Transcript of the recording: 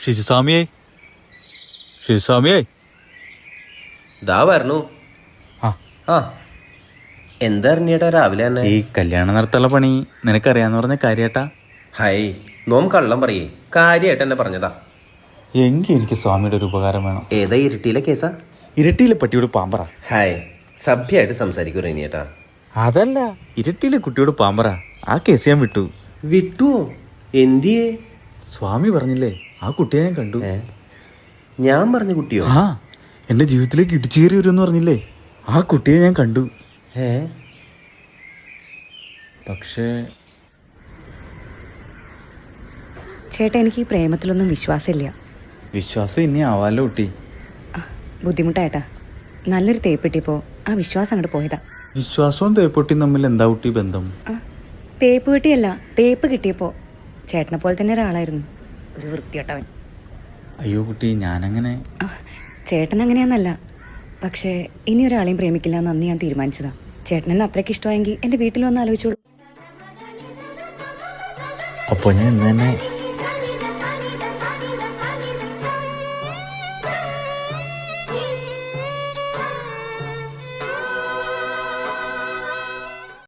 ഷിജുസ്വാമിയെ ഷിജുസ്വാമിയെ ദാ വരണു. ആ എന്താ അറിഞ്ഞേട്ടാ രാവിലെ തന്നെ? ഈ കല്യാണം നടത്തുള്ള പണി നിനക്കറിയാന്ന് പറഞ്ഞ കാര്യേട്ടാ. ഹായ് നോം കള്ളം പറയേ, കാര്യമായിട്ട് എന്നെ പറഞ്ഞതാ. എങ്കിൽ എനിക്ക് സ്വാമിയുടെ ഒരു ഉപകാരം വേണം. ഏതാ ഇരിട്ടിയിലെ കേസാ? ഇരട്ടിയിലെ പട്ടിയോട് പാമ്പറ. ഹായ് സഭ്യമായിട്ട് സംസാരിക്കൂ റേനിയേട്ടാ. അതല്ല, ഇരട്ടിയിലെ കുട്ടിയോട് പാമ്പറ. ആ കേസ് ഞാൻ വിട്ടു. വിട്ടുവോ? എന്തിയേ? സ്വാമി പറഞ്ഞില്ലേ, ആ കുട്ടിയെ ഞാൻ കണ്ടു. ഞാൻ പറഞ്ഞ കുട്ടിയോ? ആ, എന്റെ ജീവിതത്തിലേക്ക് ഇടിച്ചു കയറി വരുമെന്ന് പറഞ്ഞില്ലേ, ആ കുട്ടിയെ ഞാൻ കണ്ടു. പക്ഷേ ചേട്ടാ, എനിക്ക് ഈ പ്രേമത്തിലൊന്നും വിശ്വാസമില്ല. വിശ്വാസം ഇനി ആവാലോ കുട്ടി. ബുദ്ധിമുട്ടായിട്ടാ. നല്ലൊരു തേപ്പിട്ടിപ്പോ ആ വിശ്വാസം അങ്ങോട്ട് പോയതാ. വിശ്വാസവും തേപ്പൊട്ടിയും തമ്മിൽ എന്താ കുട്ടി ബന്ധം? തേപ്പ് കിട്ടിയല്ല, തേപ്പ് കിട്ടിയപ്പോ ചേട്ടനെ പോലെ തന്നെ ഒരാളായിരുന്നു, ഒരു വൃത്തിയോട്ടവൻ. അയ്യോ കുട്ടി, ഞാനങ്ങനെ. ചേട്ടൻ അങ്ങനെയാന്നല്ല, പക്ഷേ ഇനി ഒരാളെയും പ്രേമിക്കില്ല എന്ന് അന്ന് ഞാൻ തീരുമാനിച്ചതാ. ചേട്ടനെന്നെ അത്രയ്ക്ക് ഇഷ്ടമായെങ്കിൽ എൻ്റെ വീട്ടിൽ വന്ന് ആലോചിച്ചോളൂ. അപ്പോൾ ഞാൻ ഇന്ന് തന്നെ